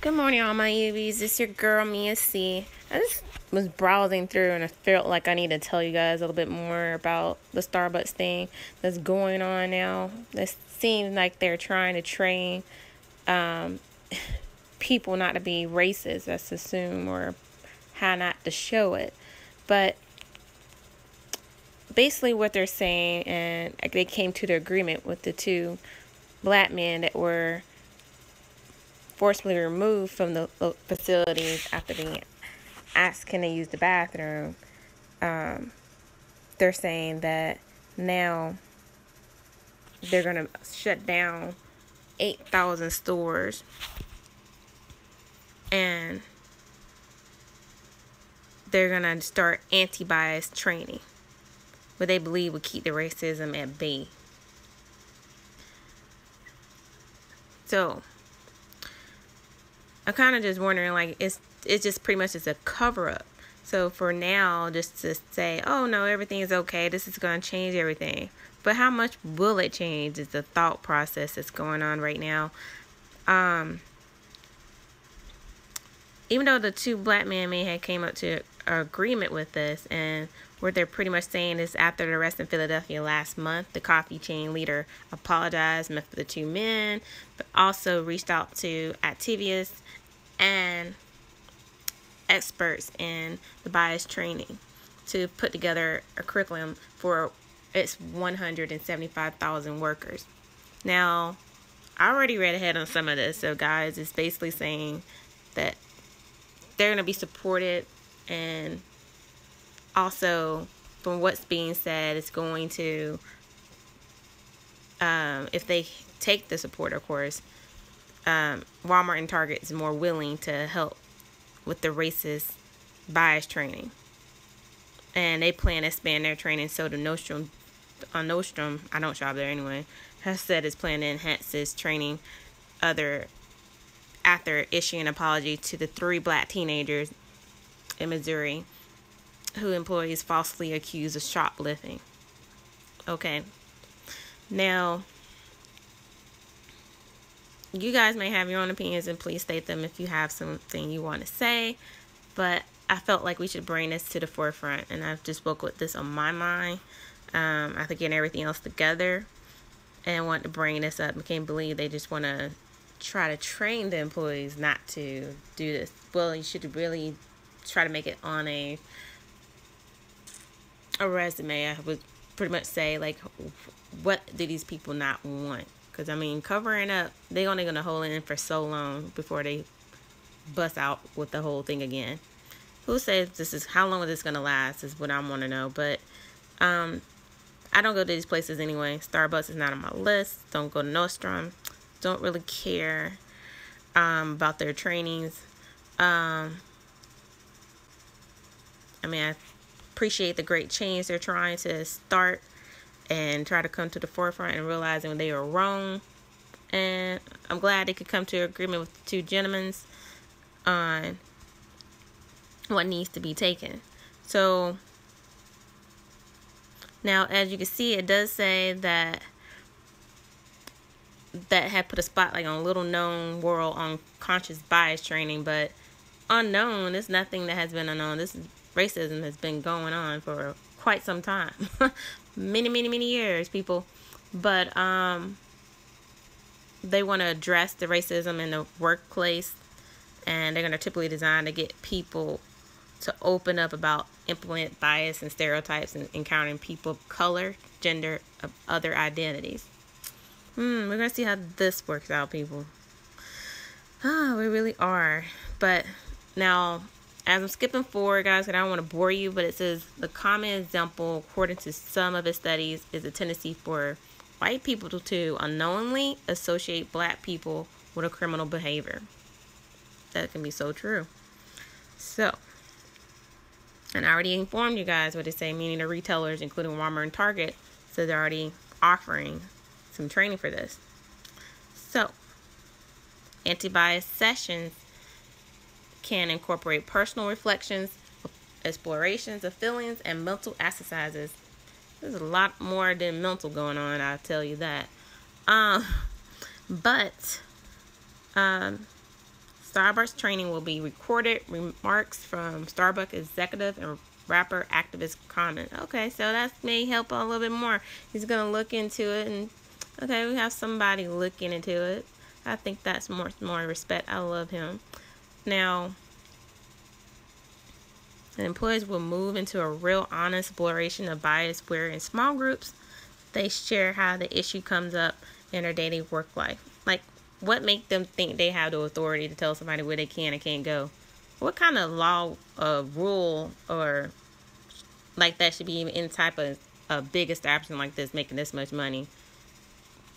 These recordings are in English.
Good morning, all my UVs. This is your girl, Mia C. I just was browsing through and I felt like I need to tell you guys a little bit more about the Starbucks thing that's going on now. It seems like they're trying to train people not to be racist, let's assume, or how not to show it. But basically what they're saying, and they came to the agreement with the two black men that were forcibly removed from the facilities after being asked can they use the bathroom. They're saying that now they're going to shut down 8,000 stores and they're going to start anti-bias training, what they believe would keep the racism at bay. So I'm kind of just wondering, like, it's just pretty much just a cover-up. So for now, just to say, oh, no, everything is okay, this is going to change everything. But how much will it change is the thought process that's going on right now. Even though the two black men may have came up to an agreement with this, and what they're pretty much saying is after the arrest in Philadelphia last month, the coffee chain leader apologized for the two men, but also reached out to activists and experts in the bias training to put together a curriculum for its 175,000 workers. Now, I already read ahead on some of this, so guys, it's basically saying that they're going to be supported, and also from what's being said, it's going to, if they take the support, of course, Walmart and Target is more willing to help with the racist bias training, and they plan to expand their training. So the Nordstrom, I don't shop there anyway, has said it's planning to enhance this training after issuing an apology to the 3 black teenagers in Missouri who employees falsely accused of shoplifting. Okay, now you guys may have your own opinions, and please state them if you have something you want to say, but I felt like we should bring this to the forefront, and I've just spoke with this on my mind. After getting everything else together, and want to bring this up. I can't believe they just want to try to train the employees not to do this. Well, you should really try to make it on a resume. I would pretty much say, like, what do these people not want? Because, I mean, covering up, they're only going to hold it in for so long before they bust out with the whole thing again. Who says this is, how long is this going to last is what I want to know. But I don't go to these places anyway. Starbucks is not on my list. Don't go to Nordstrom. Don't really care about their trainings. I mean, I appreciate the great change they're trying to start and try to come to the forefront and realizing they were wrong. And I'm glad they could come to an agreement with the two gentlemen on what needs to be taken. So now, as you can see, it does say that had put a spotlight on little known world on conscious bias training, but unknown is nothing that has been unknown. This racism has been going on for quite some time. many years, people. But they want to address the racism in the workplace, and they're going to typically design to get people to open up about implement bias and stereotypes and encountering people of color, gender, of other identities. We're going to see how this works out, people. We really are. But now, as I'm skipping forward, guys, and I don't want to bore you, but it says the common example, according to some of the studies, is a tendency for white people to unknowingly associate black people with a criminal behavior. That can be so true. So, and I already informed you guys what they say, meaning the retailers, including Walmart and Target, so they're already offering some training for this. So, anti-bias sessions can incorporate personal reflections, explorations of feelings, and mental exercises. There's a lot more than mental going on, I'll tell you that. But Starbucks training will be recorded remarks from Starbucks executive and rapper activist Common. Okay, so that may help a little bit more. He's gonna look into it, and okay, we have somebody looking into it. I think that's more respect. I love him. Now, the employees will move into a real honest exploration of bias where in small groups they share how the issue comes up in their daily work life. Like, what make them think they have the authority to tell somebody where they can and can't go? What kind of law, rule, or like that should be even in type of a big establishment like this making this much money?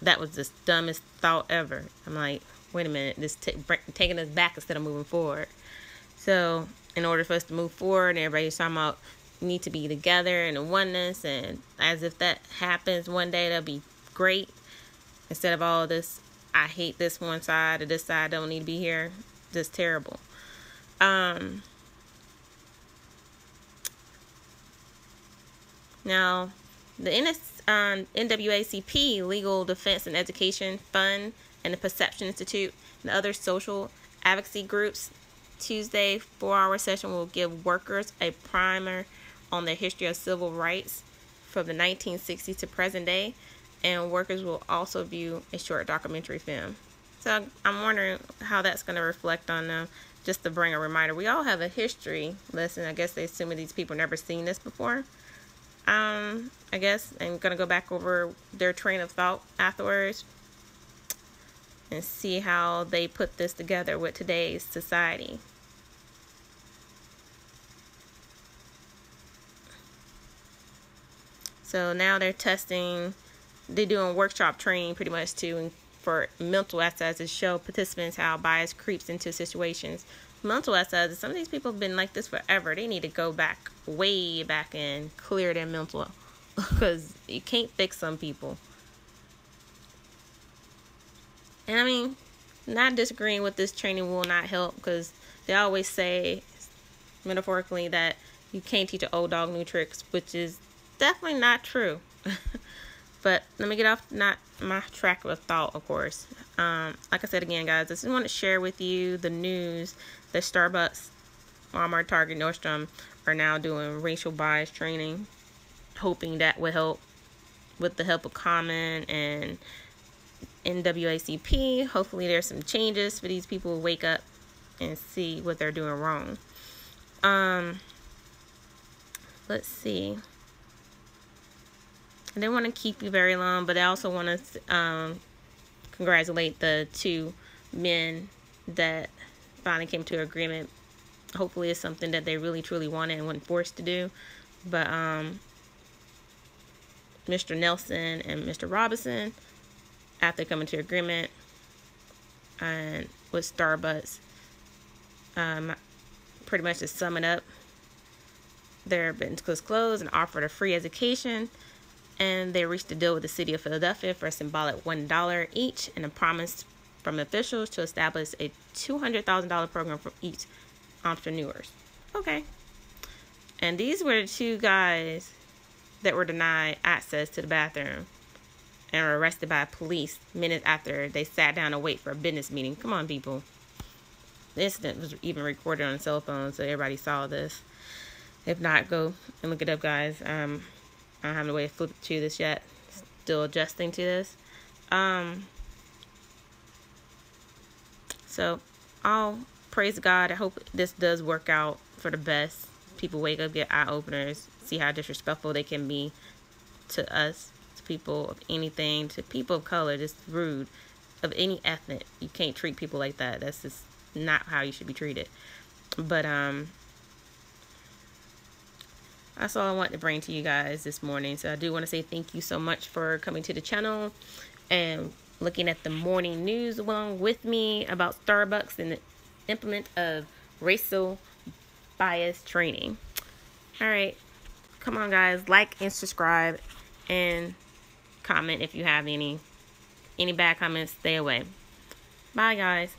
That was the dumbest thought ever. I'm like, wait a minute, this taking us back instead of moving forward. So in order for us to move forward, everybody's talking about need to be together and a oneness, and as if that happens one day, that'll be great. Instead of all this, I hate this one side or this side don't need to be here. Just terrible. Now, the NAACP Legal Defense and Education Fund and the Perception Institute and other social advocacy groups Tuesday 4-hour session will give workers a primer on the history of civil rights from the 1960s to present day, and workers will also view a short documentary film. So I'm wondering how that's going to reflect on them, just to bring a reminder. We all have a history lesson. I guess they assume these people never seen this before. I guess I'm going to go back over their train of thought afterwards and see how they put this together with today's society. So now they're doing workshop training pretty much for mental exercises to show participants how bias creeps into situations. Mental exercises, some of these people have been like this forever. They need to go back, way back, and clear their mental, because you can't fix some people. And I mean, not disagreeing with this training will not help, because they always say, metaphorically, that you can't teach an old dog new tricks, which is definitely not true. But let me get off not my track of thought, of course. Like I said again, guys, I just want to share with you the news that Starbucks, Walmart, Target, Nordstrom are now doing racial bias training, hoping that will help with the help of Common and NAACP. Hopefully there's some changes for these people to wake up and see what they're doing wrong. Let's see. I didn't want to keep you very long, but I also want to congratulate the two men that finally came to an agreement. Hopefully it's something that they really truly wanted and weren't forced to do. But Mr. Nelson and Mr. Robinson, after coming to agreement and with Starbucks, pretty much to sum it up, their business closed and offered a free education. And they reached a deal with the city of Philadelphia for a symbolic $1 each and a promise from officials to establish a $200,000 program for each entrepreneurs. Okay. And these were the two guys that were denied access to the bathroom and were arrested by police minutes after they sat down to wait for a business meeting. Come on, people. The incident was even recorded on a cell phone, so everybody saw this. If not, go and look it up, guys. I don't have a way to flip to this yet. Still adjusting to this. So, I'll praise God. I hope this does work out for the best. People wake up, get eye openers, see how disrespectful they can be to us, to people of anything, to people of color, just rude, of any ethnic. You can't treat people like that. That's just not how you should be treated. But, that's all I want to bring to you guys this morning. So I do want to say thank you so much for coming to the channel and looking at the morning news along with me about Starbucks and the implement of racial bias training. All right. Come on, guys. Like and subscribe and comment if you have any bad comments. Stay away. Bye, guys.